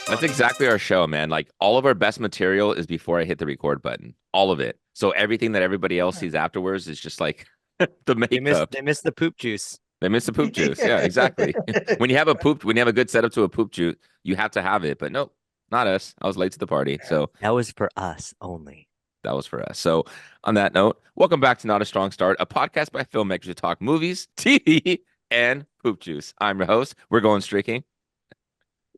That's exactly our show, man. Like all of our best material is before I hit the record button. All of it. So everything that everybody else sees afterwards is just like the makeup. They missed the poop juice. They miss the poop juice. Yeah, exactly. When you have a good setup to a poop juice, you have to have it. But nope, not us. I was late to the party. So That was for us only. that was for us. So on that note, welcome back to Not a Strong Start, a podcast by filmmakers who talk movies, TV, and poop juice. I'm your host. We're going streaking.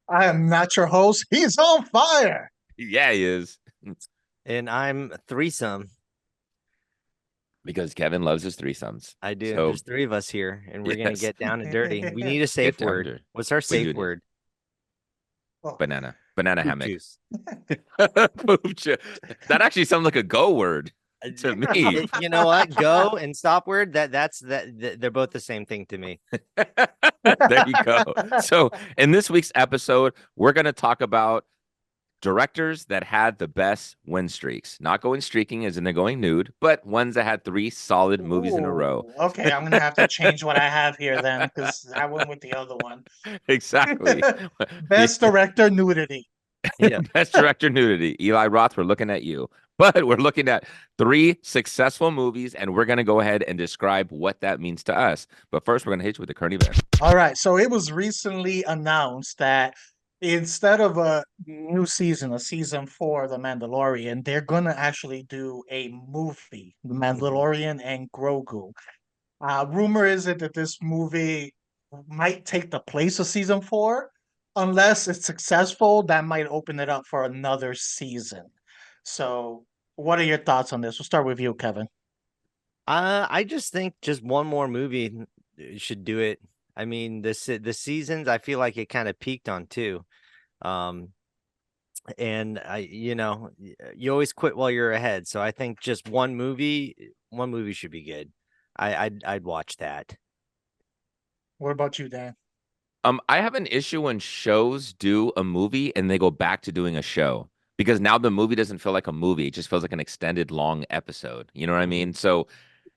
I am not your host. He's on fire. Yeah, he is. And I'm threesome. Because Kevin loves his threesomes. I do. So There's three of us here, and we're gonna yes, get down and dirty. We need a get safe down word. to What's our we safe do need word? Oh, banana Poop hammock. juice. Poop ju- That actually sounds like a go word to me. You know what? Go and stop word. They're both the same thing to me. There you go. So in this week's episode, we're going to talk about directors that had the best win streaks. Not going streaking as in they're going nude, but ones that had three solid movies in a row. ooh, okay, I'm gonna have to change what I have here then, because I went with the other one. Exactly. Best director nudity. Yeah. Best director nudity. Eli Roth, we're looking at you. But we're looking at three successful movies, and we're going to go ahead and describe what that means to us. But first, we're going to hit you with the current event. All right, so it was recently announced that instead of a new season, a season 4 of The Mandalorian, they're gonna actually do a movie, The Mandalorian and Grogu. Rumor is it that this movie might take the place of season 4. Unless it's successful, that might open it up for another season. So, what are your thoughts on this? We'll start with you, Kevin. I just think just one more movie should do it. I mean, the seasons I feel like it kind of peaked on two. Um, and you always quit while you're ahead. So I think just one movie should be good. I'd watch that. What about you, Dan? I have an issue when shows do a movie and they go back to doing a show because now the movie doesn't feel like a movie. It just feels like an extended long episode. You know what I mean? So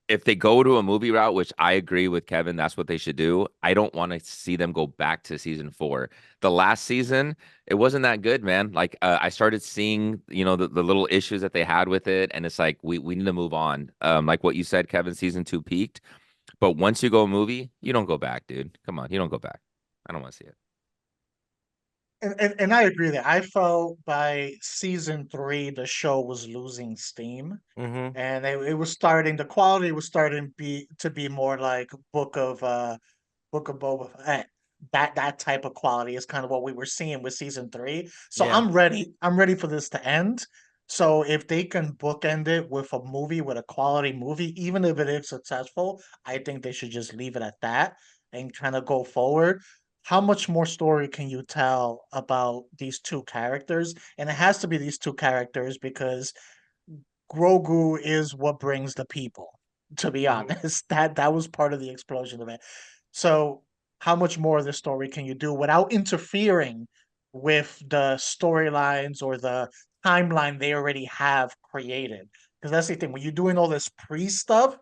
if they go to a movie route, which I agree with Kevin, that's what they should do. I don't want to see them go back to season 4. The last season, it wasn't that good, man. Like I started seeing, the little issues that they had with it, and it's like we need to move on. Like what you said, Kevin, season 2 peaked, but once you go a movie, you don't go back, dude. Come on, you don't go back. I don't want to see it. And I agree that I felt by season 3 the show was losing steam, Mm-hmm. and it was starting the quality was starting to be more like Book of Boba Fett. That type of quality is kind of what we were seeing with season 3. So Yeah. I'm ready. I'm ready for this to end. So if they can bookend it with a movie, with a quality movie, even if it is successful, I think they should just leave it at that and kind of go forward. How much more story can you tell about these two characters? And it has to be these two characters because Grogu is what brings the people, to be Mhm. honest. That was part of the explosion of it. So how much more of the story can you do without interfering with the storylines or the timeline they already have created? Because that's the thing. When you're doing all this pre stuff,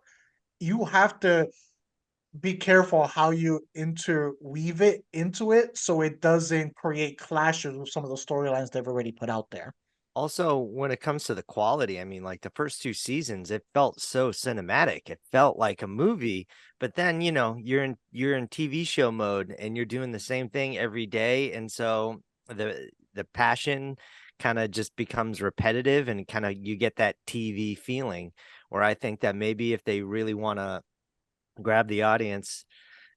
you have to be careful how you interweave it into it so it doesn't create clashes with some of the storylines they've already put out there. Also, when it comes to the quality, I mean, like the first two seasons, it felt so cinematic. It felt like a movie. But then, you're in TV show mode and you're doing the same thing every day, and so the passion kind of just becomes repetitive, and kind of you get that TV feeling. Where I think that maybe if they really want to grab the audience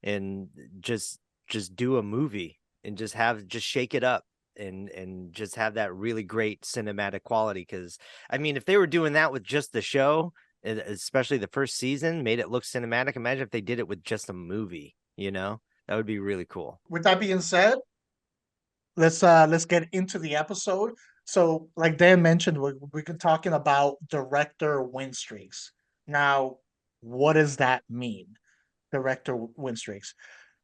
and just do a movie and just shake it up and just have that really great cinematic quality, because I mean, if they were doing that with just the show, especially the first season, made it look cinematic, imagine if they did it with just a movie. That would be really cool. With that being said, let's get into the episode. So, like Dan mentioned, we've been talking about director win streaks. Now, what does that mean? Director win streaks.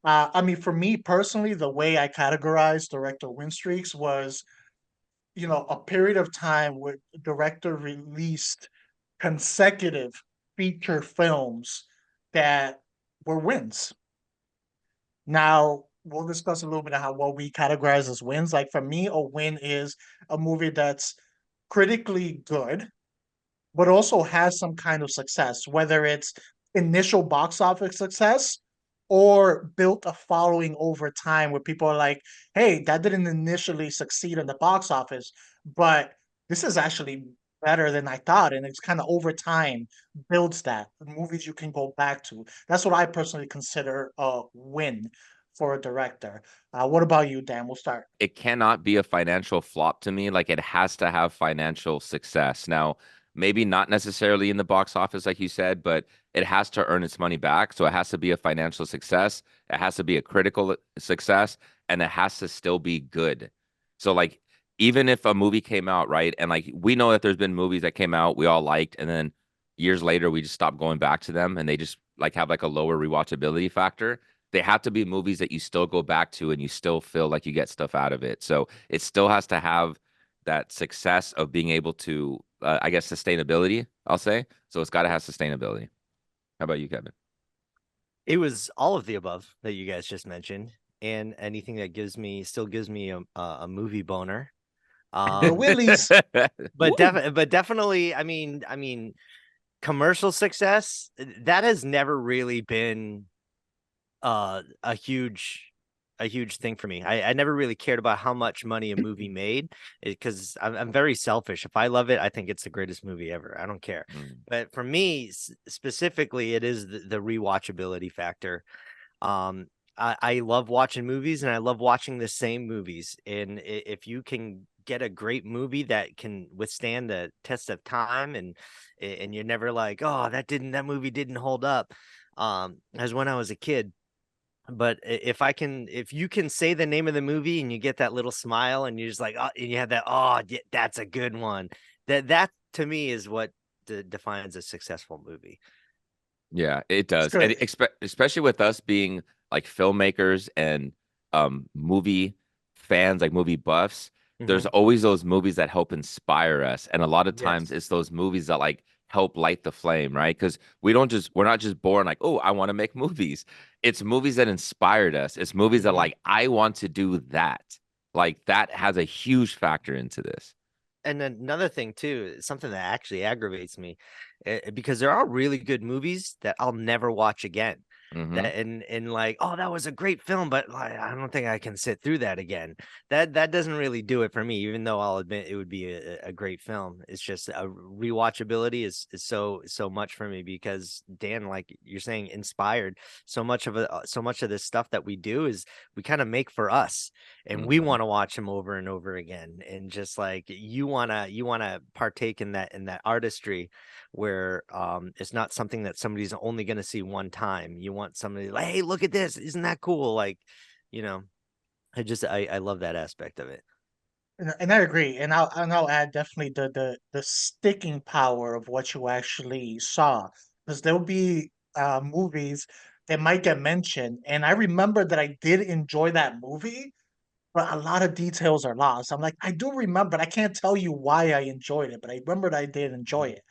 I mean, for me personally, the way I categorized director win streaks was, a period of time where the director released consecutive feature films that were wins. Now, we'll discuss a little bit of how what we categorize as wins. Like for me, a win is a movie that's critically good, but also has some kind of success, whether it's initial box office success or built a following over time where people are like, hey, that didn't initially succeed in the box office, but this is actually better than I thought. And it's kind of over time builds that movies you can go back to. That's what I personally consider a win for a director. What about you, Dan? We'll start. It cannot be a financial flop to me. Like it has to have financial success. Now, maybe not necessarily in the box office, like you said, but it has to earn its money back. So it has to be a financial success. It has to be a critical success, and it has to still be good. So like even if a movie came out, right? And like we know that there's been movies that came out we all liked, and then years later we just stopped going back to them and they just like have like a lower rewatchability factor. They have to be movies that you still go back to and you still feel like you get stuff out of it. So it still has to have that success of being able to, I guess, sustainability, I'll say. So it's got to have sustainability. How about you, Kevin? It was all of the above that you guys just mentioned, and anything that still gives me a movie boner. The Um, Willies. Woo! but definitely, commercial success that has never really been uh a huge a huge thing for me. I never really cared about how much money a movie made because I'm very selfish. If I love it, I think it's the greatest movie ever. I don't care. Mm, But for me specifically, it is the rewatchability factor. Um, I love watching movies and I love watching the same movies. And if you can get a great movie that can withstand the test of time and you're never like, oh, that movie didn't hold up. As when I was a kid, but if you can say the name of the movie and you get that little smile and you're just like, oh, and you have that, oh, yeah, that's a good one. That to me is what defines a successful movie. yeah, it It's does. And good. especially with us being like filmmakers and movie fans, like movie buffs, there's Hmm. always those movies that help inspire us. And a lot of times Yes. it's those movies that like help light the flame, right? Because we're not just born like, oh, I want to make movies. It's movies that inspired us. It's movies that Hmm. like, I want to do that. Like that has a huge factor into this. And then another thing too, something that actually aggravates me, because there are really good movies that I'll never watch again. Hmm. And like, oh, that was a great film, but like, I don't think I can sit through that again. That doesn't really do it for me, even though I'll admit it would be a great film. It's just a rewatchability is so much for me because Dan, like you're saying, inspired so much of this stuff that we do is we kind of make for us and we Hmm. want to watch them over and over again and just like you want to partake in that artistry where it's not something that somebody's only going to see one time. You want somebody like, hey, look at this, isn't that cool? Like, you know, I love that aspect of it. And I agree, and I'll add definitely the sticking power of what you actually saw, because there'll be movies that might get mentioned, and I remember that I did enjoy that movie, but a lot of details are lost. I'm like, I do remember, but I can't tell you why I enjoyed it, but I remember that I did enjoy it.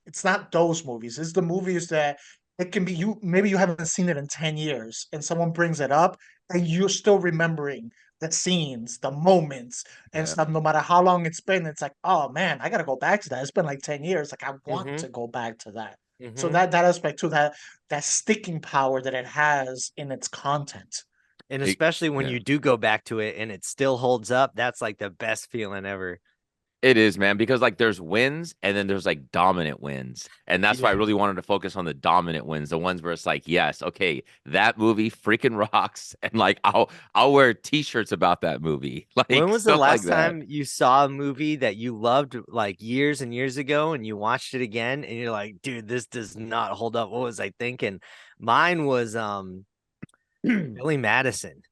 It's not those movies. It's the movies that it can be you maybe you haven't seen it in 10 years and someone brings it up and you're still remembering the scenes, the moments and Yeah. stuff, no matter how long it's been. It's like, oh man, I gotta go back to that. It's been like 10 years. Like I want Mm-hmm. to go back to that. So Mm-hmm. that aspect too, that sticking power that it has in its content. And It, especially when yeah. you do go back to it and it still holds up, that's like the best feeling ever. It is, man, because like there's wins and then there's like dominant wins. And that's why I Yeah. really wanted to focus on the dominant wins, the ones where it's like, yes, okay, that movie freaking rocks. And like I'll wear t-shirts about that movie. Like When was the stuff like last that. time you saw a movie that you loved like years and years ago and you watched it again and you're like, dude, this does not hold up. What was I thinking? Mine was Billy Madison.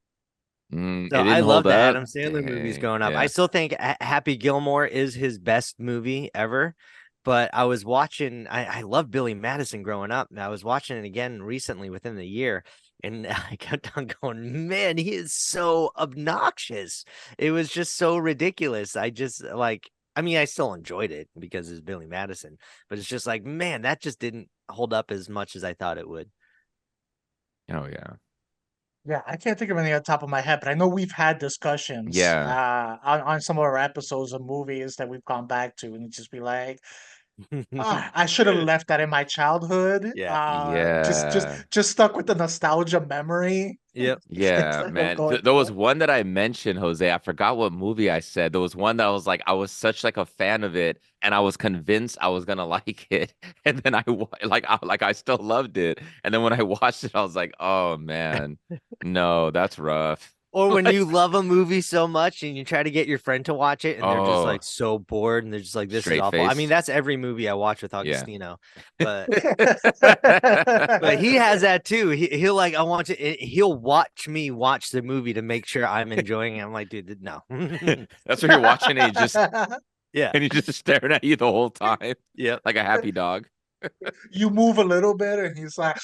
So It I didn't hold love the up. Adam Sandler movies Dang. growing up. I Yeah. still think Happy Gilmore is his best movie ever. But I was watching, I loved Billy Madison growing up. And I was watching it again recently within the year. And I kept on going, man, he is so obnoxious. It was just so ridiculous. I just like, I mean, I still enjoyed it because it's Billy Madison, but it's just like, man, that just didn't hold up as much as I thought it would. Oh yeah. Yeah, I can't think of any on top of my head, but I know we've had discussions Yeah. on some of our episodes of movies that we've gone back to, and it just be like, ah, I should have left that in my childhood. Yeah. Yeah. Just stuck with the nostalgia memory Yep. Yeah, instead of man. going There was back. one that I mentioned, Jose. I forgot what movie I said. There was one that I was like, I was such like a fan of it, and I was convinced I was gonna like it, and then I still loved it, and then when I watched it, I was like, oh man, no, that's rough. Or when Like, you love a movie so much and you try to get your friend to watch it and they're just oh, like so bored and they're just like, this is straight awful. I mean, face. that's every movie I watch with Yeah. Augustino, but but he has that too. He'll like, I want to, he'll watch me watch the movie to make sure I'm enjoying it. I'm like, dude, no. That's what you're watching, Yeah. and he's just staring at you the whole time, Yep. like a happy dog. You move a little bit, and he's like,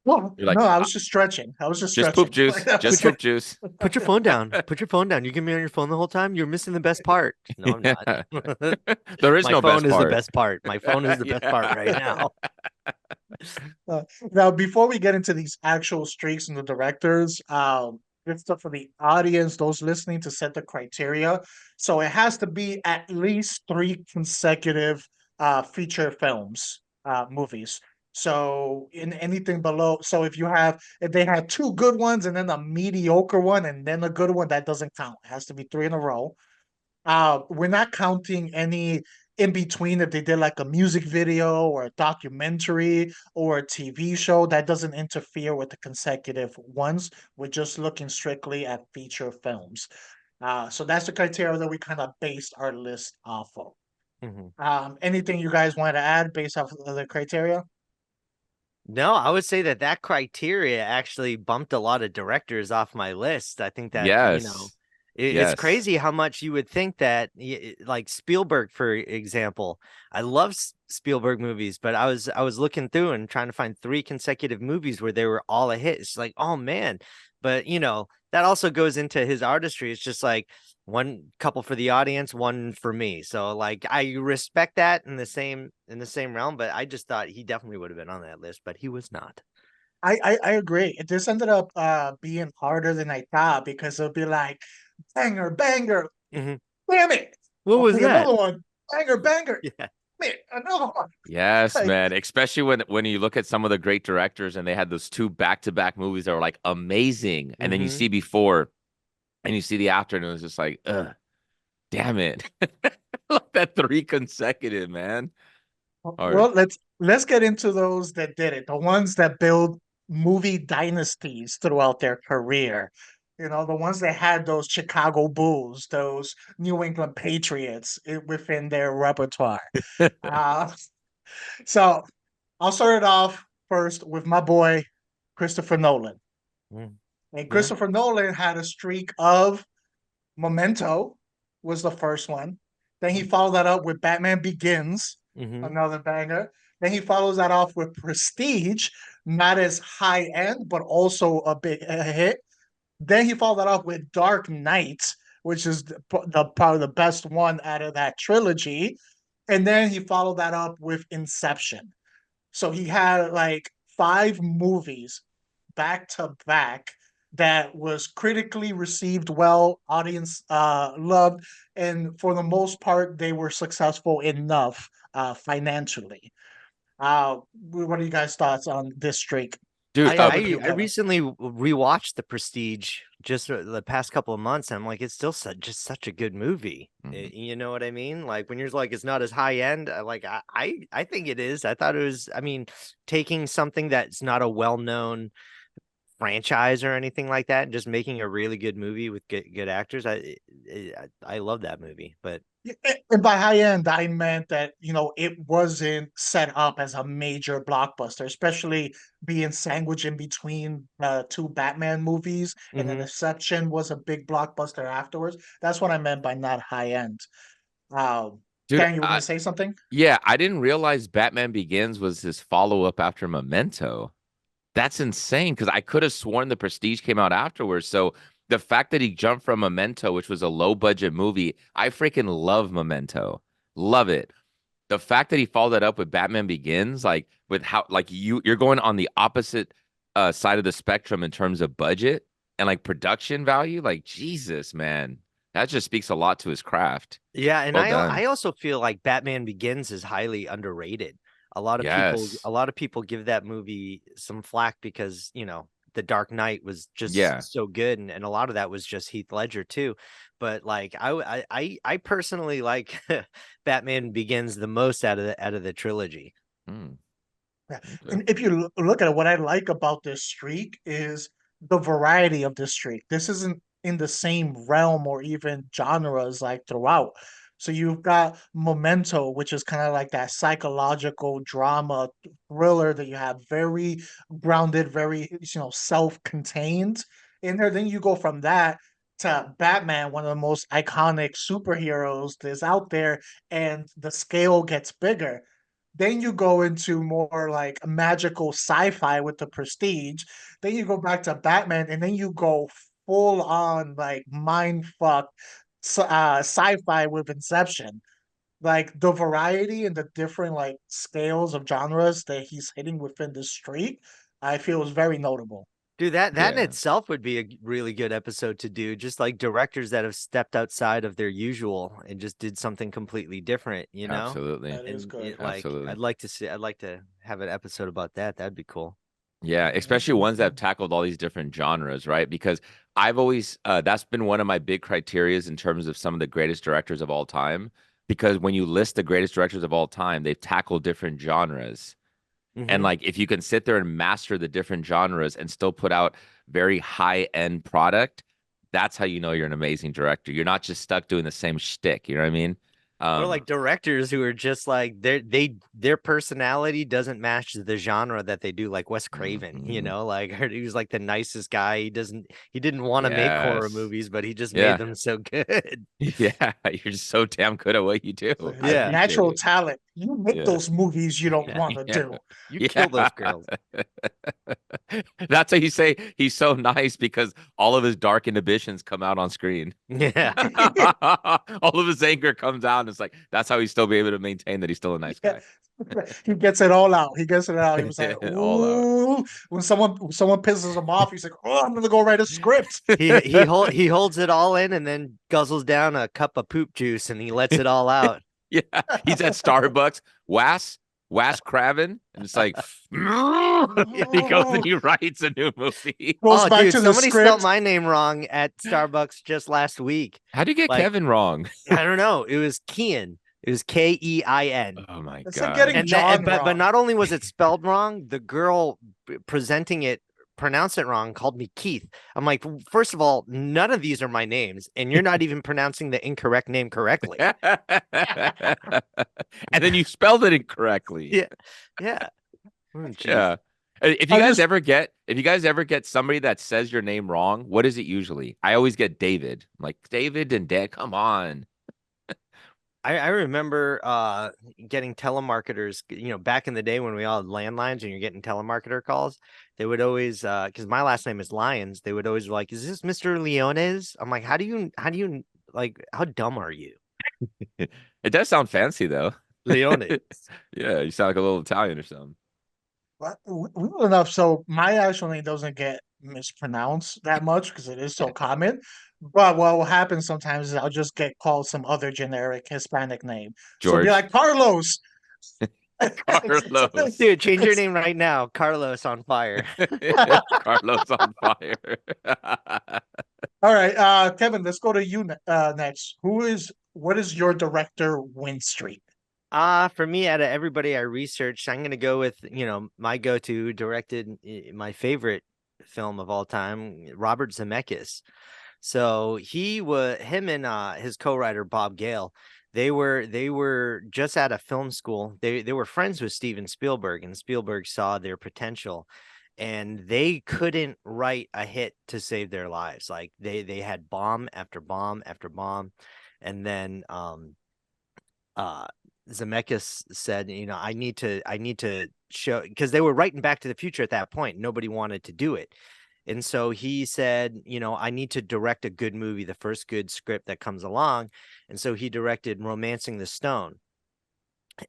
"Well, You're no, like, I was just stretching. I was just just poop stretching." Like juice, that just Put was your poop juice. put your phone down. Put your phone down. You give me on your phone the whole time. You're missing the best part. No, I'm not. Yeah. There is My no phone best is the part. best part. My phone is the best part right Yeah. now. now, before we get into these actual streaks and the directors, it's stuff for the audience, those listening, to set the criteria. So it has to be at least three consecutive feature films, movies. So in anything below, so if they had two good ones and then a mediocre one and then a good one, that doesn't count. It has to be three in a row. We're not counting any in between if they did like a music video or a documentary or a TV show. That doesn't interfere with the consecutive ones. We're just looking strictly at feature films. So that's the criteria that we kind of based our list off of. Mhm. Anything you guys want to add based off of the criteria? No, I would say that that criteria actually bumped a lot of directors off my list. I think that, Yes. it's Yes. crazy how much you would think that, like Spielberg, for example. I love Spielberg movies, but I was looking through and trying to find three consecutive movies where they were all a hit. It's like, oh man. But that also goes into his artistry. It's just like one couple for the audience, one for me. So like I respect that in the same realm, but I just thought he definitely would have been on that list, but he was not. I agree. This ended up being harder than I thought because it'll be like banger, banger, Mhm. damn it. What I'll was pick that? another one. Banger, banger. Yeah. Man, another one. Yes, Like, man. Especially when you look at some of the great directors and they had those two back-to-back movies that were like amazing. And then you Hmm. see before and you see the after, and it was just like, ugh, damn it. Like that three consecutive, man. Hard. well, let's get into those that did it. The ones that build movie dynasties throughout their career. The ones that had those Chicago Bulls, those New England Patriots within their repertoire. Uh, so I'll start it off first with my boy Christopher Nolan. And Yeah. Christopher Nolan had a streak of Memento was the first one. Then he followed that up with Batman Begins, Hmm. another banger. Then he follows that off with Prestige, not as high end, but also a hit. Then he followed that off with Dark Knight, which is probably the best one out of that trilogy. And then he followed that up with Inception. So he had like five movies back to back that was critically received well, audience loved, and for the most part, they were successful enough financially. What are you guys' thoughts on this streak? Dude, I, Start with I you, I Kevin. recently rewatched The Prestige just the past couple of months, and I'm like, it's still just such a good movie. mhm. You know what I mean? Like when you're like, it's not as high end. I think it is. I thought it was. I mean, taking something that's not a well known franchise or anything like that, and just making a really good movie with good actors. I love that movie, but And by high end, I meant that it wasn't set up as a major blockbuster, especially being sandwiched in between two Batman movies, and then mhm. Inception was a big blockbuster afterwards. That's what I meant by not high end. Um, Dude, Dan, you were going to say something? yeah, I didn't realize Batman Begins was his follow-up after Memento. That's insane because I could have sworn the Prestige came out afterwards. So the fact that he jumped from Memento, which was a low budget movie, I freaking love Memento. Love it. The fact that he followed that up with Batman Begins, like with how like you're going on the opposite side of the spectrum in terms of budget and like production value. Like Jesus, man, that just speaks a lot to his craft. Yeah, and Well I done. also feel like Batman Begins is highly underrated. Yes. A lot of people give that movie some flack because, The Dark Knight was just Yeah. so good, and a lot of that was just Heath Ledger too. But like I personally like Batman Begins the most out of the trilogy. Hmm. Yeah. Okay. And if you look at it, what I like about this streak is the variety of this streak. This isn't in the same realm or even genres like throughout. So you've got Memento, which is kind of like that psychological drama thriller that you have very grounded, very self-contained in there. Then you go from that to Batman, one of the most iconic superheroes that's out there, and the scale gets bigger. Then you go into more like magical sci-fi with the Prestige. Then you go back to Batman, and then you go full on like mind fuck sci-fi with Inception. Like the variety and the different like scales of genres that he's hitting within the street, I feel is very notable. Dude, that in Yeah. itself would be a really good episode to do. Just like directors that have stepped outside of their usual and just did something completely different, you know? Absolutely. That is And good. Absolutely. I'd like to have an episode about that. That'd be cool. Yeah, especially ones that have tackled all these different genres, right? Because I've always that's been one of my big criterias in terms of some of the greatest directors of all time. Because when you list the greatest directors of all time, they've tackled different genres. And Hmm. like if you can sit there and master the different genres and still put out very high-end product, that's how you know you're an amazing director. You're not just stuck doing the same shtick, you know what I mean? Or Um, like directors who are just like their personality doesn't match the genre that they do, like Wes Craven, mhm. like I heard he was like the nicest guy. He didn't want to make horror Yes. movies, but he just made Yeah. them so good. Yeah, you're just so damn good at what you do. So I it's Yeah. appreciate natural it. talent. You make Yeah. those movies you don't want to Yeah. do. You Yeah. kill those girls. That's how you say he's so nice because all of his dark inhibitions come out on screen. Yeah. All of his anger comes out, and it's like that's how he's still be able to maintain that he's still a nice Yeah. guy. He gets it all out. He gets it out. He was like, All out. "Ooh!" When someone pisses him off, he's like, "Oh, I'm gonna go write a script." He holds it all in and then guzzles down a cup of poop juice and he lets it all out. Yeah, he's at Starbucks. Was Craven, and it's like he goes and he writes a new movie. Goes Oh, back dude, to the somebody spelled script. my name wrong at Starbucks just last week. How do you get Like, Kevin wrong? I don't know. It was Kein. It was Kein. Oh my It's like God. getting John But wrong. not only was it spelled wrong, the girl presenting it pronounced it wrong, called me Keith. I'm like, first of all, none of these are my names, and you're not even pronouncing the incorrect name correctly. And then you spelled it incorrectly. Yeah, yeah. Oh, geez. Yeah. If you I guys just ever get if you guys ever get somebody that says your name wrong, what is it usually? I always get David. I'm like David and Dad, come on. I remember getting telemarketers, back in the day when we all had landlines and you're getting telemarketer calls, they would always because my last name is Lyons, they would always be like, "Is this Mr. Leones?" I'm like, how do you like how dumb are you? It does sound fancy though. Leones. Yeah, you sound like a little Italian or something. well enough. So my actual name doesn't get mispronounced that much because it is so common. But what will happen sometimes is I'll just get called some other generic Hispanic name. So it'll be George like Carlos. Carlos. Dude, change your name right now. Carlos on fire. Carlos on fire. All right, Kevin, let's go to you next. What is your director win streak? For me, out of everybody I researched, I'm gonna go with, my go-to who directed my favorite film of all time, Robert Zemeckis. So him and his co-writer Bob Gale, they were just out of film school. They were friends with Steven Spielberg, and Spielberg saw their potential, and they couldn't write a hit to save their lives. Like they had bomb after bomb after bomb, and then uh Zemeckis said, I need to show, because they were writing Back to the Future at that point. Nobody wanted to do it. And so he said, I need to direct a good movie, the first good script that comes along. And so he directed Romancing the Stone.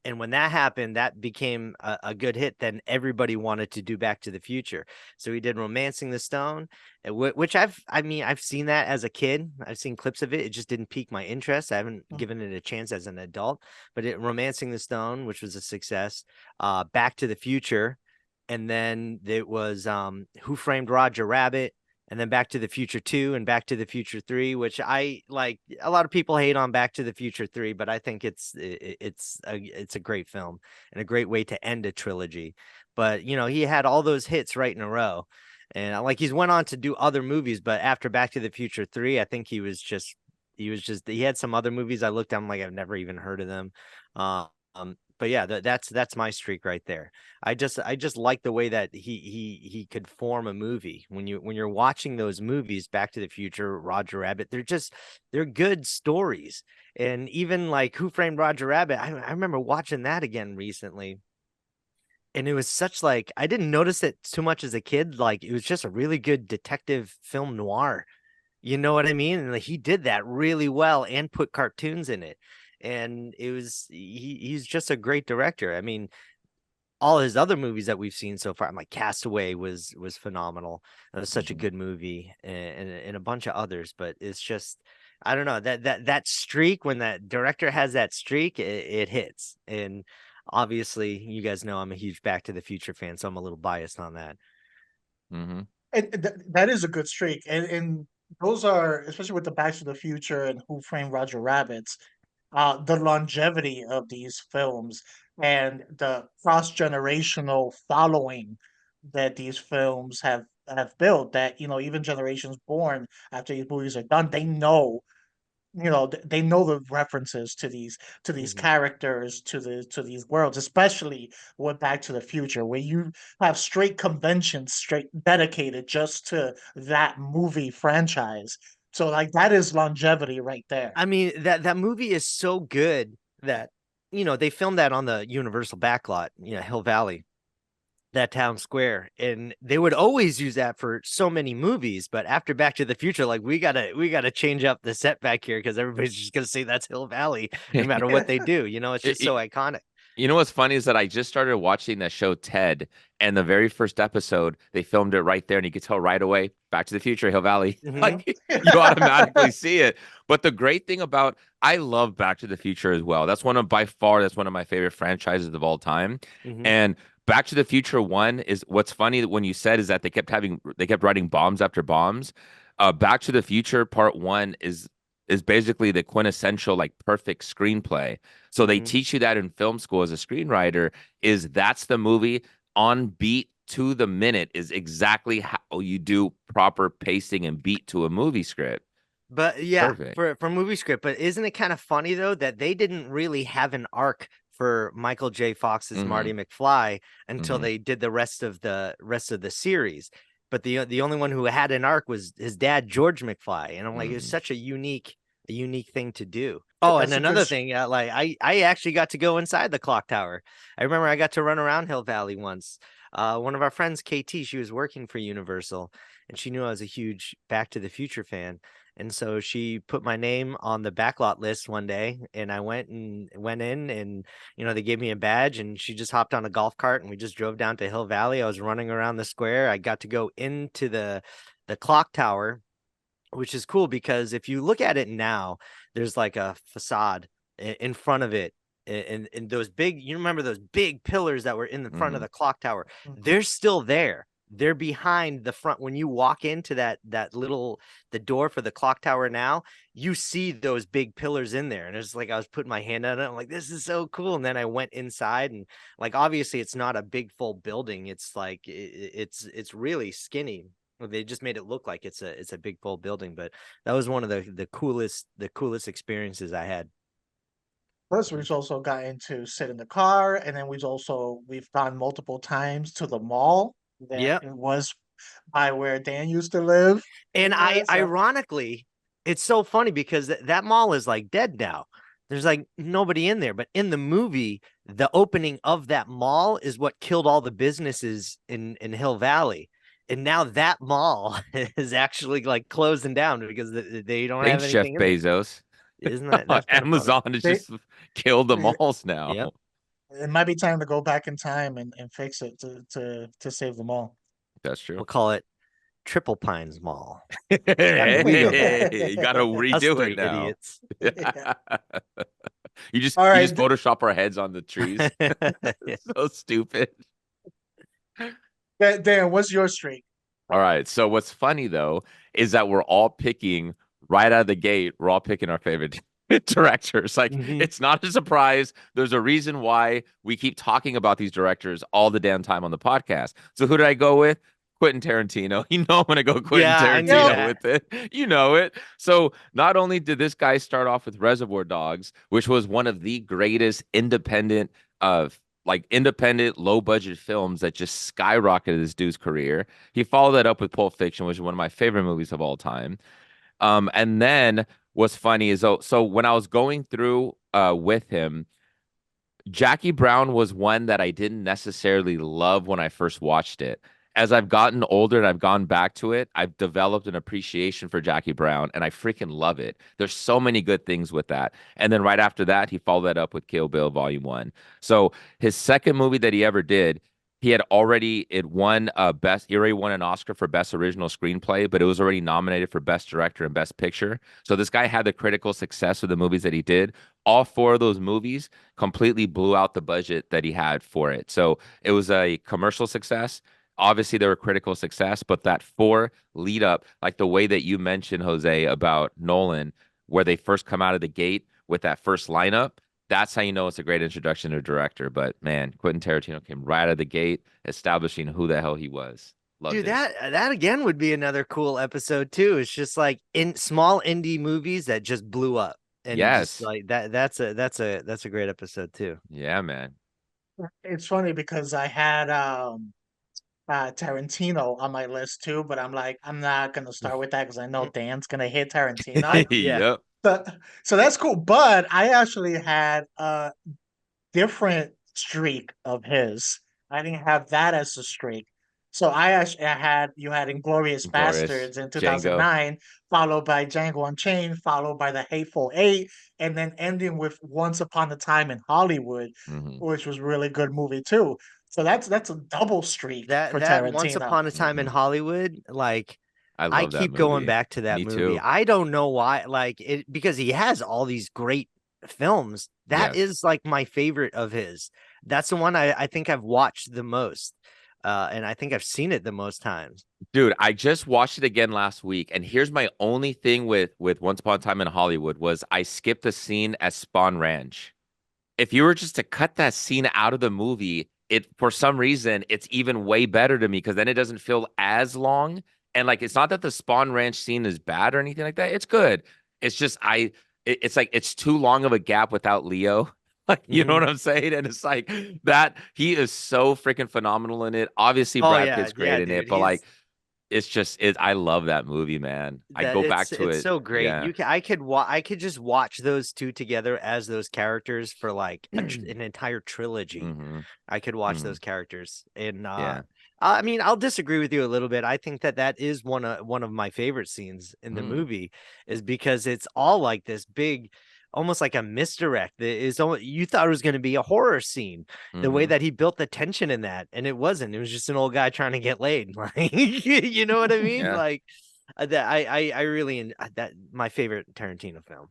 And when that happened, that became a good hit. Then everybody wanted to do Back to the Future. So he did Romancing the Stone, which I've seen that as a kid. I've seen clips of it. It just didn't pique my interest. I haven't given it a chance as an adult. But Romancing the Stone, which was a success, Back to the Future, and then it was Who Framed Roger Rabbit, and then Back to the Future 2 and Back to the Future 3, which I like. A lot of people hate on Back to the Future 3, but I think it's a great film and a great way to end a trilogy. But he had all those hits right in a row, and like he's went on to do other movies. But after Back to the Future 3, I think he had some other movies I looked at, I'm like, I've never even heard of them. But yeah, that's my streak right there. I just like the way that he could form a movie. When you're watching those movies, Back to the Future, Roger Rabbit, they're good stories. And even like Who Framed Roger Rabbit, I remember watching that again recently. And it was such like, I didn't notice it too much as a kid. Like it was just a really good detective film noir. You know what I mean? And like, he did that really well and put cartoons in it. And he's just a great director. I mean, all his other movies that we've seen so far, I'm like Castaway was phenomenal. It was such a good movie, and a bunch of others. But it's just, I don't know, that streak, when that director has that streak, it hits. And obviously, you guys know I'm a huge Back to the Future fan, so I'm a little biased on that. Mm-hmm. And that is a good streak. And those are, especially with the Back to the Future and Who Framed Roger Rabbits, the longevity of these films and the cross-generational following that these films have built, that even generations born after these movies are done, they know the references to these Mhm. characters, to these worlds, especially with Back to the Future, where you have straight conventions straight dedicated just to that movie franchise. So like that is longevity right there. I mean, that movie is so good that they filmed that on the Universal backlot, Hill Valley, that town square, and they would always use that for so many movies. But after Back to the Future, like we gotta change up the set back here because everybody's just gonna say that's Hill Valley no matter what they do. It's just so iconic. You know what's funny is that I just started watching that show Ted, and the very first episode they filmed it right there, and you could tell right away Back to the Future, Hill Valley. Mhm. Like you automatically see it. But the great thing about I love Back to the Future as well. That's one of my favorite franchises of all time. Mhm. And Back to the Future 1 is what's funny when you said is that they kept writing bombs after bombs. Back to the Future Part 1 is basically the quintessential like perfect screenplay. So they Mhm. teach you that in film school as a screenwriter is that's the movie on beat to the minute is exactly how you do proper pacing and beat to a movie script. But yeah, Perfect. for movie script. But isn't it kind of funny though that they didn't really have an arc for Michael J. Fox's Hmm. Marty McFly until Hmm. they did the rest of the series. But the only one who had an arc was his dad, George McFly, and I'm like, it's Hmm. such a unique thing to do. Oh, and That's a good another thing, like I actually got to go inside the clock tower. I remember I got to run around Hill Valley once. One of our friends, KT, she was working for Universal, and she knew I was a huge Back to the Future fan. And so she put my name on the backlot list one day, and I went in, and they gave me a badge, and she just hopped on a golf cart, and we just drove down to Hill Valley. I was running around the square. I got to go into the clock tower, which is cool because if you look at it now, there's like a facade in front of it. And those big, you remember those big pillars that were in the front of Hmm. the clock tower? Mhm. They're still there. They're behind the front. When you walk into that little the door for the clock tower now, you see those big pillars in there. And it's like I was putting my hand on it. I'm like, this is so cool. And then I went inside, and like obviously it's not a big full building. It's like it's really skinny. Well, they just made it look like it's a big full building, but that was one of the coolest experiences I had. Plus, we've also gotten to sit in the car, and then we've gone multiple times to the mall that Yep. it was by where Dan used to live. And I So ironically, it's so funny because that mall is like dead now. There's like nobody in there, but in the movie, the opening of that mall is what killed all the businesses in Hill Valley. And now that mall is actually like closing down because they don't have Thanks, Jeff anything in there. Bezos. Isn't that's kind of funny? Amazon has they just killed the yeah, malls now. Yep. It might be time to go back in time and fix it to save them all. That's true. We'll call it Triple Pines Mall. Hey, you gotta Us redo it three now. idiots. Yeah. You just All you right. just Photoshop our heads on the trees. So stupid. Dan, what's your streak? All right. So what's funny though is that we're all picking right out of the gate, we're all picking our favorite directors. Like Mhm. it's not a surprise. There's a reason why we keep talking about these directors all the damn time on the podcast. So who did I go with? Quentin Tarantino. You know I'm gonna go Quentin Yeah, I knew Yep. Tarantino that. with it. You know it. So not only did this guy start off with Reservoir Dogs, which was one of the greatest independent of independent low budget films that just skyrocketed this dude's career. He followed that up with Pulp Fiction, which is one of my favorite movies of all time. And then what's funny is so when I was going through with him, Jackie Brown was one that I didn't necessarily love when I first watched it. As I've gotten older and I've gone back to it, I've developed an appreciation for Jackie Brown and I freaking love it. There's so many good things with that. And then right after that, he followed that up with Kill Bill Volume 1. So his second movie that he ever did, he had already it won he already won an Oscar for Best Original Screenplay, but it was already nominated for Best Director and Best Picture. So this guy had the critical success of the movies that he did. All four of those movies completely blew out the budget that he had for it. So it was a commercial success. Obviously, they were critical success, but that four lead up, like the way that you mentioned, Jose, about Nolan, where they first come out of the gate with that first lineup, that's how you know it's a great introduction to a director. But man, Quentin Tarantino came right out of the gate, establishing who the hell he was. Loved Dude, it. that again would be another cool episode too. It's just like in small indie movies that just blew up. And just Yes. like that's a great episode too. Yeah, man. It's funny because I had Tarantino on my list too, but I'm like, I'm not gonna start with that because I know Dan's gonna hit Tarantino. Yeah. Yep. So, so that's cool. But I actually had a different streak of his. I didn't have that as a streak. So I had you had Inglorious Glorious. Bastards in Django. 2009, followed by Django Unchained, followed by The Hateful Eight, and then ending with Once Upon a Time in Hollywood, Hmm. which was really good movie too. So that's a double streak for That Once Tarantino. Upon a Time in Hmm. Hollywood, like I I love that keep going movie. back to that Me movie. too. I don't know why, like it because he has all these great films. That Yes. is like my favorite of his. That's the one I think I've watched the most. And I think I've seen it the most times. Dude, I just watched it again last week, and here's my only thing with Once Upon a Time in Hollywood was I skipped a scene at Spawn Ranch. If you were just to cut that scene out of the movie, it for some reason it's even way better to me because then it doesn't feel as long. And like it's not that the Spawn Ranch scene is bad or anything like that. It's good. It's just it's like it's too long of a gap without Leo. Like, you know Mhm. what I'm saying? And it's like that he is so freaking phenomenal in it. Obviously, Oh Brad yeah, Pitt's great yeah, in it, dude. but like He's it's just it. I love that movie, man. I that go back to it's it. so great. Yeah. You can I could just watch those two together as those characters for like an entire trilogy. Hmm. I could watch Hmm. those characters, and Yeah. I mean, I'll disagree with you a little bit. I think that is one of my favorite scenes in the Mm. movie, is because it's all like this big, almost like a misdirect. You thought it was going to be a horror scene, the way Hmm. that he built the tension in that, and it wasn't. It was just an old guy trying to get laid. Like, you know what I mean? Yeah. Like that. I really that my favorite Tarantino film.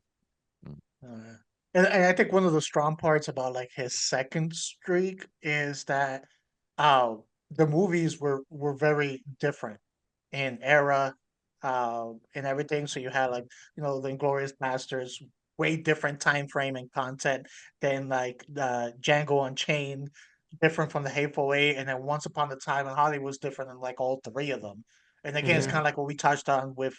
Mm. Uh, and I think one of the strong parts about like his second streak is that uh the movies were very different in era and everything. So you had like, the Inglorious Bastards, way different time frame and content than like the Django Unchained, different from the Hateful Eight, and then Once Upon a Time in Hollywood was different than like all three of them. And again, it's Mhm. kind of like what we touched on with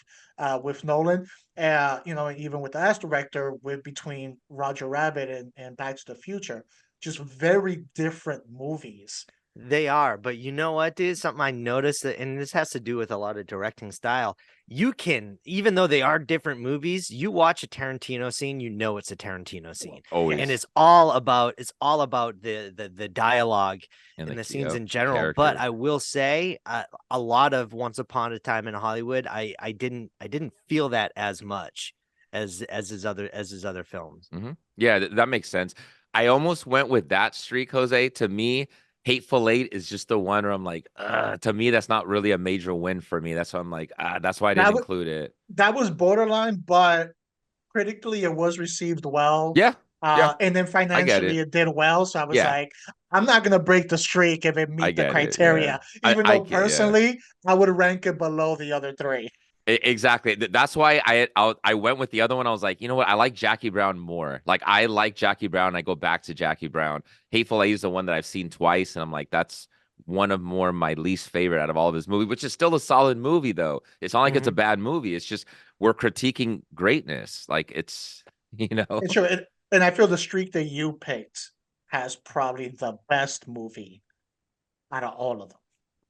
Nolan, even with the Last Director, with between Roger Rabbit and Back to the Future, just very different movies. They are, but you know what, dude? Something I noticed that, and this has to do with a lot of directing style. You can, even though they are different movies, you watch a Tarantino scene, you know it's a Tarantino scene, and Always. it's all about the dialogue And and the the scenes Keo in general. But characters. I will say, a lot of Once Upon a Time in Hollywood, I didn't feel that as much as his other films. Yeah, that makes sense. I almost went with that streak, Jose. To me, Hateful Eight is just the one where I'm like, to me, that's not really a major win for me. That's why I'm like, that's why I didn't That was include it. that was borderline, but critically it was received well. Yeah, yeah, And then I get financially it. it did well. So I was Yeah, like, I'm not gonna break the streak if it I meet the get it. Yeah, criteria, even I though get, yeah. personally I would rank it below the other three. Exactly. That's why I went with the other one. I was like, you know what? I like Jackie Brown more. Like I like Jackie Brown. I go back to Jackie Brown. Hateful Eight is the one that I've seen twice, and I'm like, that's one of more my least favorite out of all of his movies, which is still a solid movie though. It's not like it's a Mhm. bad movie. It's just we're critiquing greatness. Like it's And sure, and I feel the streak that you picked has probably the best movie out of all of them.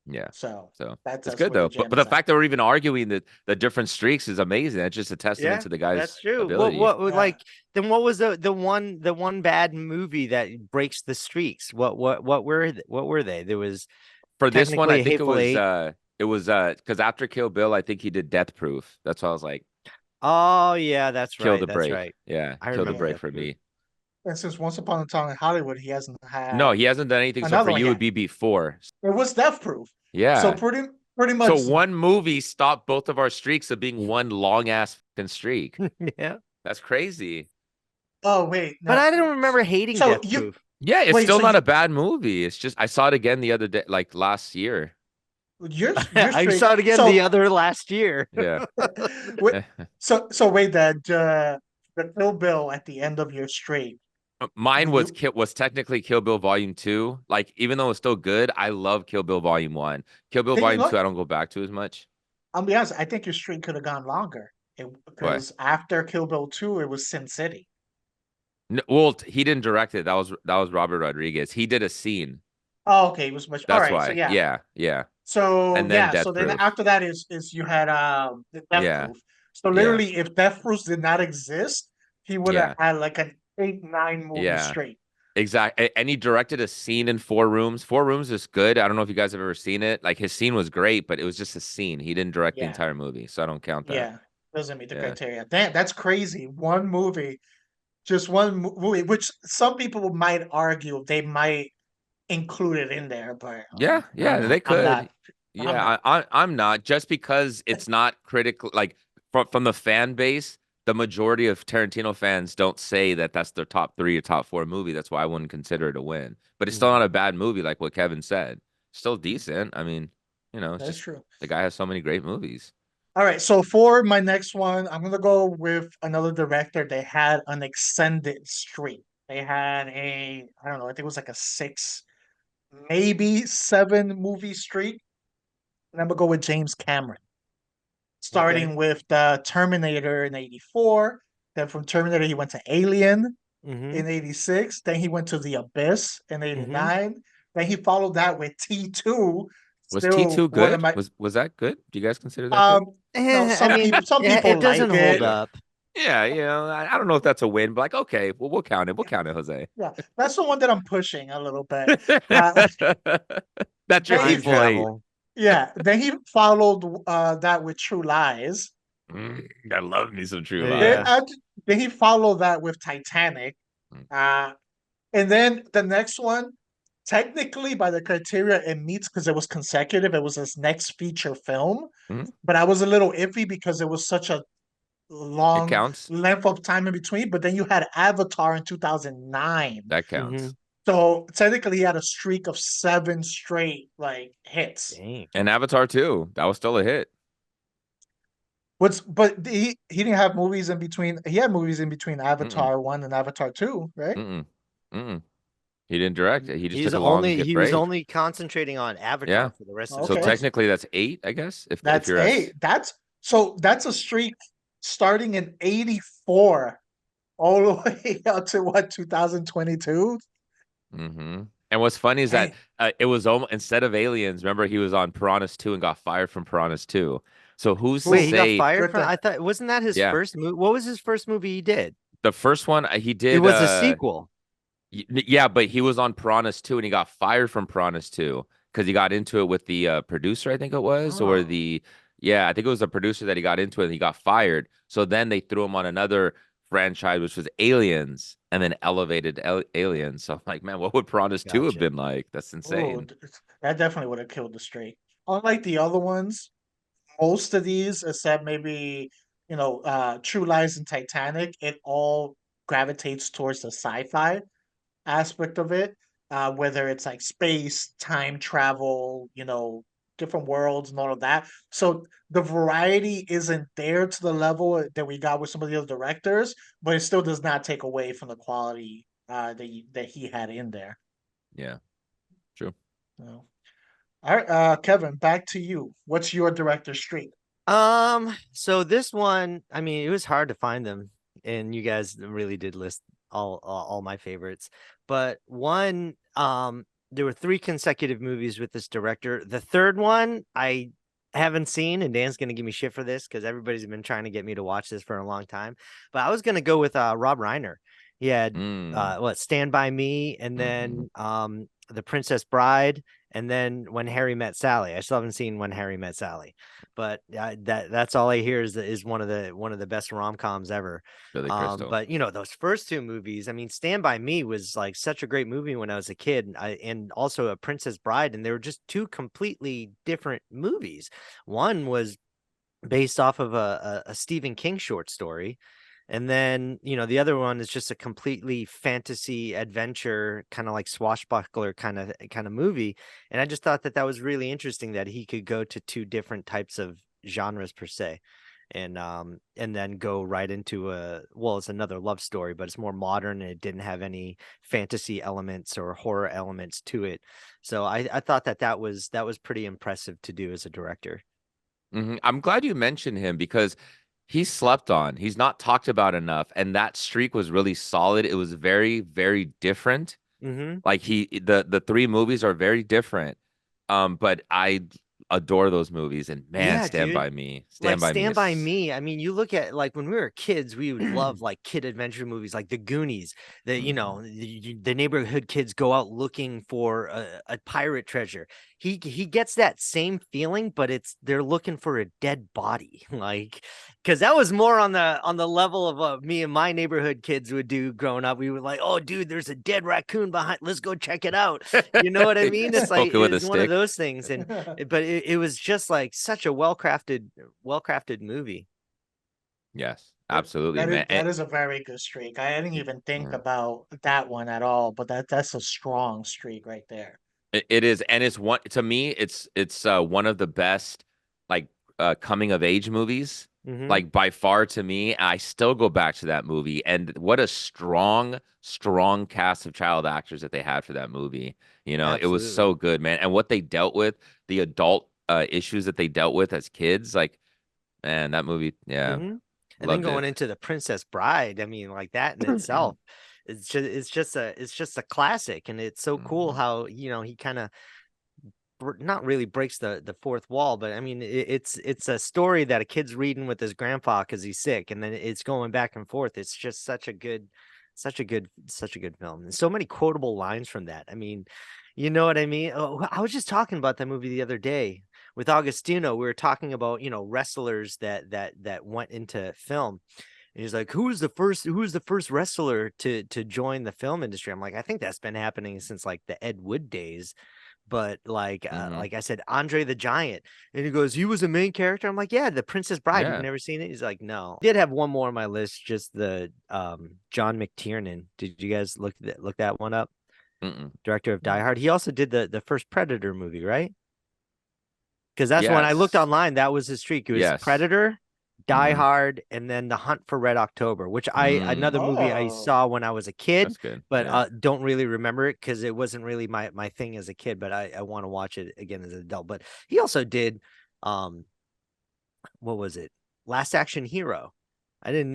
yeah. So So it's that's good where the though. But jam the is at. fact that we're even arguing the different streaks is amazing. It's just a testament Yeah, to the that's guy's true. ability. Yeah. Like then what was the one bad movie that breaks the streaks? What were they? There was For this one, I technically a think Hateful Eight. it was because after Kill Bill, I think he did Death Proof. That's why I was like, Oh yeah, that's kill right. the That's break. right. Yeah, I kill the remember Yeah. break Death for Proof. me. And since Once Upon a Time in Hollywood, he hasn't No, had he hasn't done anything. So for another one you, it'd yet. be before. It was Death Proof. So Yeah. pretty So much. one movie stopped both of our streaks of being one long ass fucking streak. Yeah. That's crazy. Oh wait, But no. I don't remember hating So Death you Proof. Yeah, it's wait. still So not a bad movie. It's just I saw it again the other day, like last year. you're I straight. saw it again the So other last year. Yeah. wait, so wait that the Kill Bill at the end of your streak. Mine Do was you? was technically Kill Bill Volume 2. Like even though it's still good, I love Kill Bill Volume 1. Kill Bill You Volume know, 2 I don't go back to as much. I'll be honest. I think your streak could have gone longer Why? because after Kill Bill 2, it was Sin City. No, well, he didn't direct it. That was Robert Rodriguez. He did a scene. Oh, okay, it was much. All That's right, so why. yeah, Yeah, yeah. so And then yeah, so Death then Proof. after that is you had the Death Yeah, Proof. So yeah, literally, if Death Proof did not exist, he would have yeah, had like an 8, 9 movie yeah. straight. Exactly. And he directed a scene in Four Rooms. Four Rooms is good. I don't know if you guys have ever seen it. Like his scene was great, but it was just a scene. He didn't direct the Yeah, entire movie, so I don't count that. yeah, doesn't meet the Yeah. criteria. That's crazy. One movie, just one movie, which some people might argue they might include it in there, but Yeah, yeah, they I'm not. could. I'm Yeah, not. I'm not just because it's not critical. Like from the fan base, the majority of Tarantino fans don't say that that's their top three or top four movie. That's why I wouldn't consider it a win. But it's still not a bad movie, like what Kevin said. Still decent. I mean, it's That's just true. the guy has so many great movies. All right, so for my next one, I'm gonna go with another director. They had an extended streak. They had I don't know, I think it was like a 6, maybe 7 movie streak. And I'm gonna go with James Cameron, Okay. starting with the Terminator in '84. Then from Terminator, he went to Alien Mm-hmm. in '86. Then he went to The Abyss in Mm-hmm. '89. Then he followed that with T2, Was still T2 one of good? my Was that good? Do you guys consider that good? um. No, I mean, some yeah, people it like doesn't hold it. up. Yeah, I don't know if that's a win, but like, okay, well, we'll count it. We'll count it, Jose. Yeah, that's the one that I'm pushing a little bit. Uh, That's your then he, Time hateful eight. travel. yeah, then he followed that with True Lies. I love me some True Then, Yeah. Lies. then he followed that with Titanic. Mm. And then the next one, technically by the criteria, it meets because it was consecutive. It was his next feature film, Mhm. but I was a little iffy because it was such a It long counts. length of time in between. But then you had Avatar in 2009. That Mm-hmm. counts. So technically, he had a streak of 7 straight like hits. Dang. And Avatar 2, that was still a hit. But he didn't have movies in between. He had movies in between Mm-mm, Avatar 1 and Avatar 2, right? mm-mm, mm-mm. He didn't direct it. He just He's took a long only he was break. only concentrating on Yeah. Avatar for the rest of his So Okay, life. technically that's 8, I guess. If that's you're as 8. That's a streak starting in '84 all the way up to what 2022. hmm And what's funny is that Dang. it was almost instead of Aliens, remember he was on Piranhas 2 and got fired from Piranhas 2. So who's to Wait, he got say fired Good from? thing. I thought wasn't that his yeah, first movie? What was his first movie he did? the first one he It did was a sequel. Yeah, but he was on Piranhas 2 and he got fired from Piranhas 2 because he got into it with the producer, I think it was, or Oh, the yeah, I think it was the producer that he got into it and he got fired. So then they threw him on another franchise, which was Aliens, and then elevated Aliens. So I'm like, man, what would Piranhas 2 have Gotcha. been like? That's Oh, insane. that definitely would have killed the streak. Unlike the other ones, most of these, except maybe True Lies and Titanic, it all gravitates towards the sci-fi aspect of it, whether it's like space, time travel, different worlds and all of that. So the variety isn't there to the level that we got with some of the other directors, but it still does not take away from the quality that he had in there. Yeah, true. So, all right, Kevin, back to you. What's your director streak? So this one, I mean, it was hard to find them, and you guys really did list all my favorites. But one, there were three consecutive movies with this director. The third one I haven't seen, and Dan's gonna give me shit for this because everybody's been trying to get me to watch this for a long time. But I was gonna go with Rob Reiner. He had Mm. Stand By Me, and Hmm. then The Princess Bride, and then When Harry Met Sally. I still haven't seen When Harry Met Sally, but that's all I hear is one of the best rom-coms ever. Billy Crystal. But those first two movies, I mean, Stand By Me was like such a great movie when I was a kid, and also A Princess Bride, and they were just two completely different movies. One was based off of a Stephen King short story. And then, the other one is just a completely fantasy adventure, kind of like swashbuckler kind of movie. And I just thought that was really interesting that he could go to two different types of genres per se. And then go right into it's another love story, but it's more modern and it didn't have any fantasy elements or horror elements to it. So I thought that was pretty impressive to do as a director. I'm glad you mentioned him because he's slept on. He's not talked about enough, and that streak was really solid. It was very, very different. Mm-hmm. Like the three movies are very different. But I adore those movies, and man, Yeah, Stand dude. By Me, Stand Like By Me Stand By is. Me. I mean, you look at like when we were kids, we would love like kid adventure movies like The Goonies. Mhm. The neighborhood kids go out looking for a pirate treasure. He gets that same feeling, but they're looking for a dead body. Like, because that was more on the level of what me and my neighborhood kids would do growing up. We were like, oh, dude, there's a dead raccoon behind. Let's go check it out. You know what I mean? It's like Poke it with a it's one of stick. those things, but it was just like such a well crafted movie. Yes, That absolutely, that is man. that is a very good streak. I didn't even think Mm. about that one at all, but that's a strong streak right there. It is, and it's one to me. It's one of the best like coming of age movies, Mm-hmm. like by far to me. I still go back to that movie, and what a strong, strong cast of child actors that they had for that movie. It was Absolutely. so good, man. And what they dealt with, the adult issues that they dealt with as kids, like man, that movie, yeah, Mm-hmm. And then loved going it. into The Princess Bride, I mean, like that in itself, it's just a classic, and it's so cool Mhm. how he kind of not really breaks the fourth wall, but I mean it's a story that a kid's reading with his grandpa because he's sick, and then it's going back and forth. It's just such a good film, and so many quotable lines from that. I mean, you know what I mean? Oh, I was just talking about that movie the other day with Augustino. We were talking about wrestlers that went into film. And he's like, who was the first wrestler to join the film industry? I'm like, I think that's been happening since like the Ed Wood days, but Mhm. like I said, Andre the Giant. And he goes, he was a main character. I'm like, yeah, The Princess Bride. You've Yeah. never seen it? He's like, no. Did have one more on my list, just the John McTiernan. Did you guys look that one up? Mm-mm. Director of Die No. Hard. He also did the first Predator movie, right? Because that's when I looked Yes. online. That was his streak. It was Yes. Predator, Die Hmm. Hard, and then The Hunt for Red October, which another Mm. movie I Oh, saw when I was a kid, That's good. but Yeah. don't really remember it because it wasn't really my thing as a kid. But I want to watch it again as an adult. But he also did um what was it? Last Action Hero. I didn't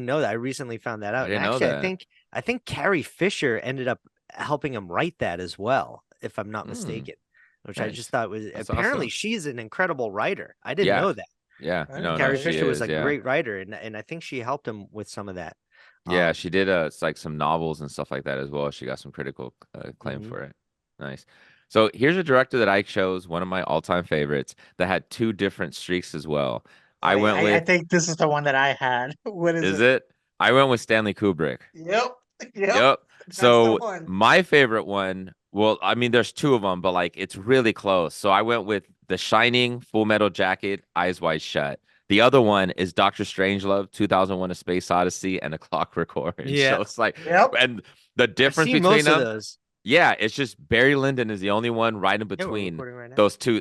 know that. I recently found that I out. And didn't know actually that. I think Carrie Fisher ended up helping him write that as well, if I'm not Mm. mistaken. Which I just Nice. thought was That's apparently awesome. she's an incredible writer. I didn't Yeah. know that. Yeah. No, no, Carrie okay. she Fisher was is. a Yeah. great writer, and I think she helped him with some of that. Yeah, Um, she did it's like some novels and stuff like that as well. She got some critical acclaim mhm. for it. Nice. So here's a director that I chose, one of my all-time favorites, that had two different streaks as well. I went I with, think this is the one that I had. What is is it? it? I went with Stanley Kubrick. Yep. Yep. Yep. That's the So one. my favorite one, well, I mean, there's two of them, but like it's really close. So I went with The Shining, Full Metal Jacket, Eyes Wide Shut. The other one is Doctor Strangelove, 2001: A Space Odyssey, and A Clockwork Orange. Yeah, So it's like, Yep. and the I've difference seen between most of them, those. yeah, it's just Barry Lyndon is the only one right in Yeah, we're between recording right now.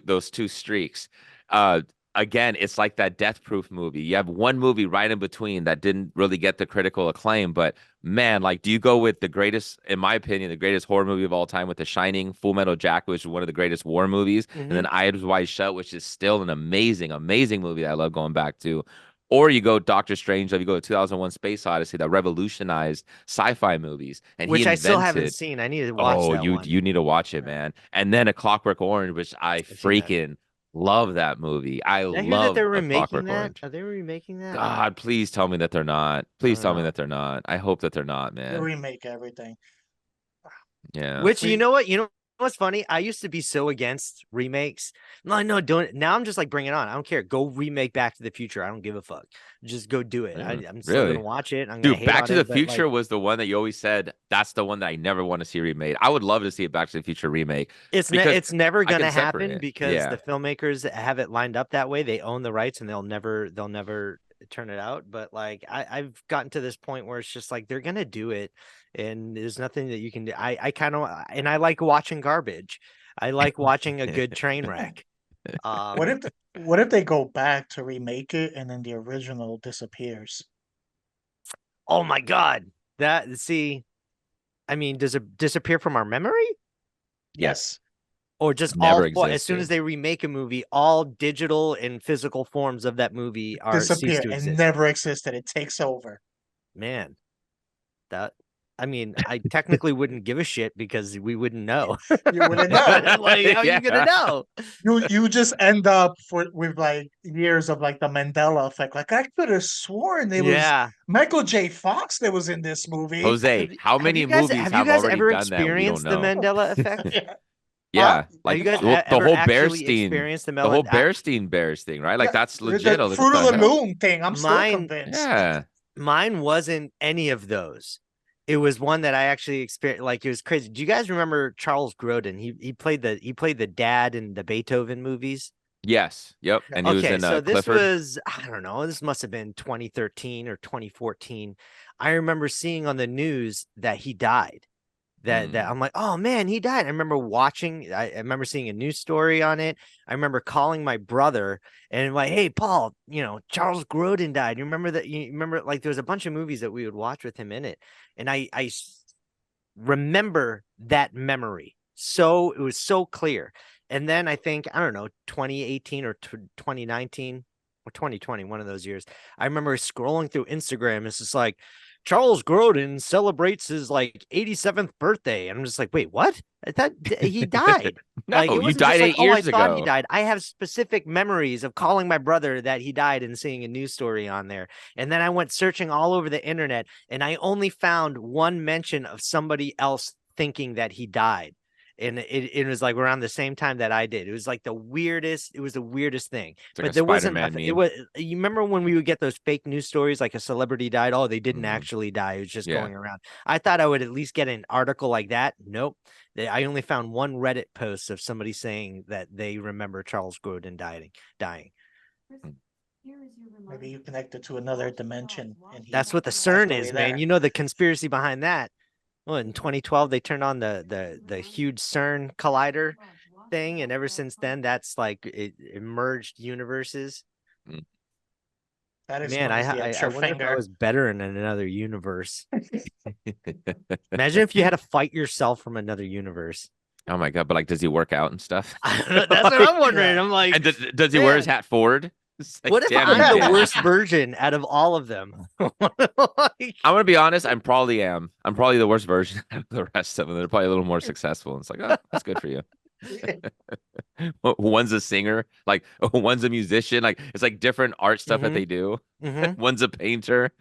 those two streaks. Uh, again, it's like that Death Proof movie. You have one movie right in between that didn't really get the critical acclaim, but man, like, do you go with the greatest, in my opinion, the greatest horror movie of all time with The Shining, Full Metal Jacket, which is one of the greatest war movies, and then Hmm. Eyes Wide Shut, which is still an amazing, amazing movie that I love going back to. Or you go Doctor Strange, you go to 2001: Space Odyssey that revolutionized sci-fi movies, and he Which I still haven't invented. seen. I need to watch Oh, that you one. you need to watch it, Yeah. man. And then A Clockwork Orange, which I I've seen that. freaking love that movie. I Did I hear that love they're A remaking Clockwork that? Orange. Are they remaking that? God, please tell me that they're not. I Please don't tell me know. that they're not. I hope that they're not, They man. remake everything. Yeah. Which you We know what? You know what's funny? I used to be so against remakes. No, no, don't. Now I'm just like, bring it on. I don't care. Go remake Back to the Future. I don't give a fuck. Just go do it. I'm still gonna Really? watch it. I'm gonna Dude, hate Back on to the it, but like, Future was the one that you always said that's the one that I never want to see remade. I would love to see a Back to the Future remake because it's never I can gonna happen separate. because Yeah. the filmmakers have it lined up that way. They own the rights and they'll never turn it out. But like, I've gotten to this point where it's just like they're gonna do it, and there's nothing that you can do. I kind of and I like watching garbage. I like watching a good train wreck. what Um, if what if they go back to remake it and then the original disappears? oh my God. That see, I mean, does it disappear from our memory? Yes. Or just Never all as soon as existed. they remake a movie, all digital and physical forms of that movie are cease Disappear to and exist. never existed. It takes over. Man, that I mean, I technically wouldn't give a shit because we wouldn't know. You wouldn't know. Like, how are you gonna Yeah. know? You just end up with like years of like the Mandela effect. Like I could have sworn it was Yeah. Michael J. Fox that was in this movie. Jose, how many movies Have you have guys already ever done that we don't experienced the know? Mandela effect? Yeah. Huh? Yeah, Have like you guys the ever whole actually Bearstein, experienced the the whole Mandela? Bearstein Bears thing, right? Like Yeah. that's legit. The I was like, what Fruit of the the hell? Loom thing. I'm still Mine convinced. Yeah. Mine wasn't any of those. It was one that I actually experienced. Like it was crazy. Do you guys remember Charles Grodin? He played the dad in the Beethoven movies. Yes. Yep. Yeah. And he was Okay, in so this Clifford. was I don't know. This must have been 2013 or 2014. I remember seeing on the news that he died. That Mm. I'm like, oh man, he died. I remember watching. I remember seeing a news story on it. I remember calling my brother and like, hey, Paul, Charles Grodin died. You remember that? You remember like there was a bunch of movies that we would watch with him in it, and remember that memory. So it was so clear. And then I think I don't know, 2018 or 2019 or 2020, one of those years. I remember scrolling through Instagram. It's just like Charles Grodin celebrates his like 87th birthday. And I'm just like, wait, what? I thought he died. Like No, it you wasn't just died like, eight oh, I years thought he ago. died. I have specific memories of calling my brother that he died and seeing a news story on there. And then I went searching all over the internet and I only found one mention of somebody else thinking that he died. And it was like around the same time that I did. It was like the weirdest. It was the weirdest thing. It's like But a there wasn't. Spider-Man It meme. was. You remember when we would get those fake news stories, like a celebrity died? Oh, they didn't Hmm. actually die. It was just Yeah. going around. I thought I would at least get an article like that. Nope. I only found one Reddit post of somebody saying that they remember Charles Grodin dying. Maybe you connected to another dimension and he That's what the passed CERN away is, man. there. You know the conspiracy behind that. Well, in 2012, they turned on the huge CERN collider thing, and ever since then, that's like it merged universes. Mm. That Man, I explains the I extra wonder if I finger. was better in another universe. Imagine if you had to fight yourself from another universe. Oh my God! But like, does he work out and stuff? I don't know, that's what Like, I'm wondering. Yeah. I'm like, and does he wear his man, hat forward? It's like, what if damn, you I'm the did. worst version out of all of them? Like, I'm gonna be honest. I'm probably am. I'm probably the worst version of the rest of them. They're probably a little more successful. And it's like, oh, that's good for you. One's a singer, like one's a musician. Like it's like different art stuff that mm-hmm, they do. mm-hmm. One's a painter.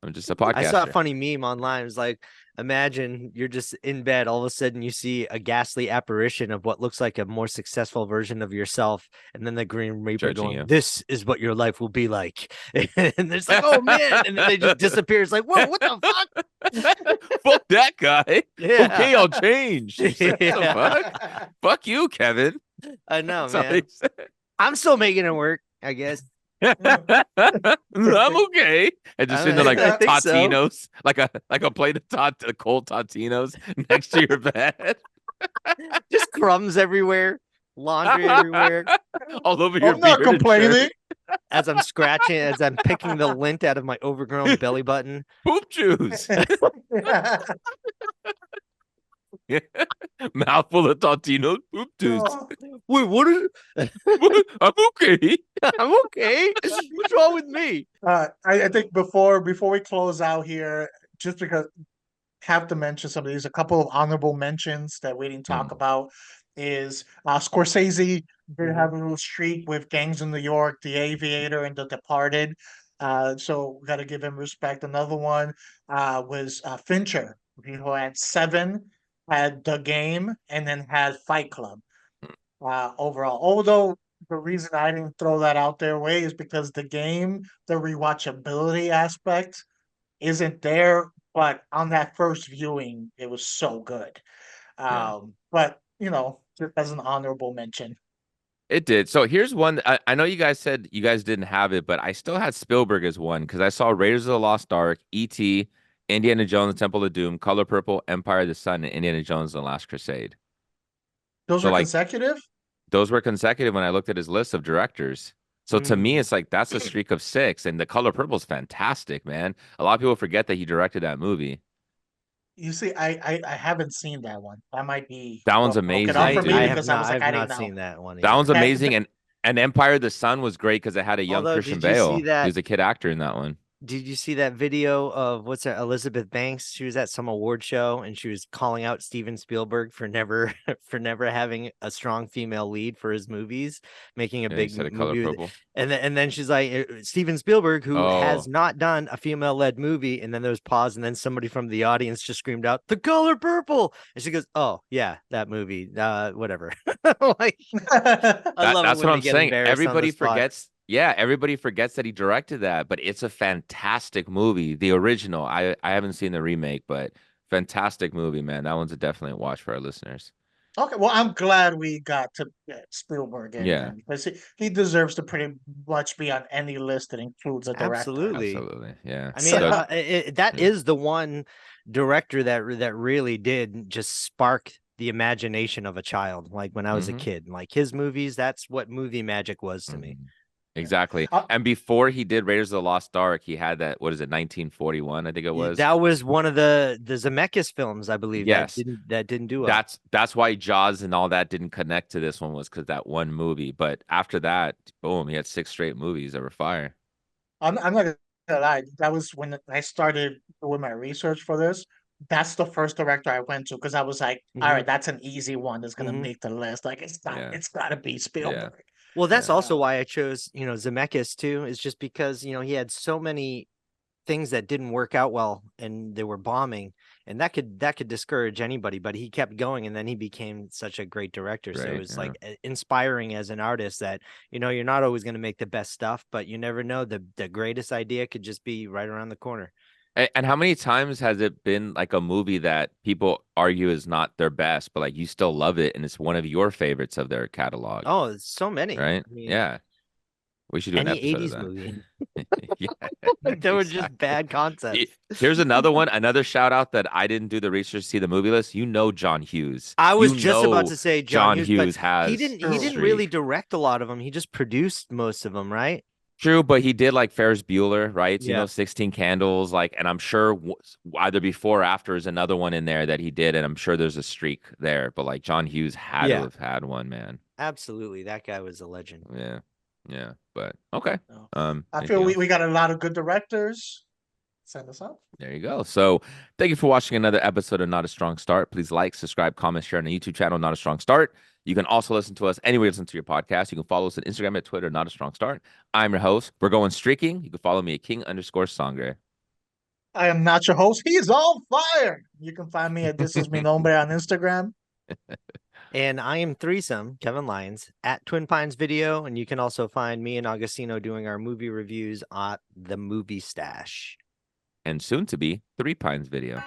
I'm just a I saw a podcaster. funny meme online. It was like, imagine you're just in bed, all of a sudden you see a ghastly apparition of what looks like a more successful version of yourself, and then the Green Reaper Judging going, you. "This is what your life will be like," and it's like, "Oh man!" And then they just disappear. It's like, "Whoa, what the fuck?" Fuck that guy. Yeah. Okay, I'll change. What the Yeah. fuck? Fuck you, Kevin. I know, That's all man. he said. I'm still making it work, I guess. I'm okay. And just in the like I think so. Totino's, like a plate of cold Totino's next to your bed, Just crumbs everywhere, laundry everywhere. all over your I'm not beard and complaining. shirt. As I'm scratching, as I'm picking the lint out of my overgrown belly button. Poop juice. Mouthful of Totino's poop juice. Oh, Wait, what is I'm okay. I'm okay. What's wrong with me? I think before we close out here, just because have to mention some of these, a couple of honorable mentions that we didn't talk about is Scorsese did have a little streak with Gangs in New York, The Aviator, and The Departed. So we got to give him respect. Another one was Fincher, who had Seven, had The Game, and then had Fight Club. Overall, although the reason I didn't throw that out their way is because The Game, the rewatchability aspect isn't there, but on that first viewing, it was so good. Yeah. But just as an honorable mention. It did. So here's one. I know you guys said you guys didn't have it, but I still had Spielberg as one because I saw Raiders of the Lost Ark, E.T., Indiana Jones, Temple of Doom, Color Purple, Empire of the Sun, and Indiana Jones and the Last Crusade. Those So are like consecutive? those were consecutive when I looked at his list of directors. So to me, it's like that's a streak of 6, and the Color Purple is fantastic, man. A lot of people forget that he directed that movie. You see, I haven't seen that one. That might be That one's what broke it up amazing, for me I dude. have because I not was I like, have I didn't not know. seen that one That one's either. amazing, and Empire of the Sun was great because it had a young Although, Christian did you see Bale. He that? was a kid actor in that one. Did you see that video of what's that, Elizabeth Banks? She was at some award show and she was calling out Steven Spielberg for never for never having a strong female lead for his movies, making a Yeah, he big said a Color movie with, Purple. and then she's like, Steven Spielberg, who has Oh, not done a female-led movie, and then there was pause, and then somebody from the audience just screamed out, "The Color Purple!" And she goes, "Oh yeah, that movie, whatever." Like, I love it that's when what they I'm get saying. embarrassed on the Everybody spot. forgets. Yeah, everybody forgets that he directed that, but it's a fantastic movie. The original. I haven't seen the remake, but fantastic movie, man. That one's a definite watch for our listeners. Okay, well, I'm glad we got to get Spielberg in Yeah, then because he deserves to pretty much be on any list that includes a director. Absolutely. absolutely. Yeah. I mean, So, that Yeah. is the one director that really did just spark the imagination of a child. Like when I was a hmm kid, like his movies, that's what movie magic was to me. Exactly. uh, And before he did Raiders of the Lost Ark, he had that, what is it, 1941, I think it was. That was one of the Zemeckis films, I believe, Yes. that didn't do well. That's why Jaws and all that didn't connect to this one was because that one movie. But after that, boom, he had 6 straight movies that were fire. I'm not gonna lie. That was when I started doing my research for this. That's the first director I went to because I was like, all right, that's an easy one that's gonna make the list. Like Yeah. it's gotta be Spielberg. Well, that's Yeah. also why I chose, Zemeckis too, is just because, he had so many things that didn't work out well and they were bombing, and that could discourage anybody, but he kept going and then he became such a great director. So it Great. was Yeah. like inspiring as an artist that, you're not always going to make the best stuff, but you never know, the greatest idea could just be right around the corner. And how many times has it been like a movie that people argue is not their best, but like you still love it and it's one of your favorites of their catalog, Oh, it's so many. right? I mean, Yeah. We should do an any episode of 80s that. movie. Yeah, They were just exactly. bad concepts. Here's another one, another shout out that I didn't do the research to see the movie list. John Hughes. I was You just about know to say John Hughes, but Hughes has he True. didn't really streak. direct a lot of them. He just produced most of them, right? True, but he did like Ferris Bueller, right? So, Yeah. 16 Candles, like, and I'm sure either before or after is another one in there that he did, and I'm sure there's a streak there. But like John Hughes had to Yeah. have had one, man. Absolutely. That guy was a legend. Yeah, yeah. But okay. No. I Anything feel else? we got a lot of good directors. Send us up. There you go. So thank you for watching another episode of Not a Strong Start. Please like, subscribe, comment, share on the YouTube channel, Not a Strong Start. You can also listen to us anywhere you listen to your podcast. You can follow us on Instagram and Twitter, Not a Strong Start. I'm your host. We're going streaking. You can follow me at King_Sangre. I am not your host. He's on fire. You can find me at This Is Mi Nombre on Instagram. And I am Threesome, Kevin Lyons, at Twin Pines Video. And you can also find me and Augustino doing our movie reviews at The Movie Stash. And soon to be Three Pines Video.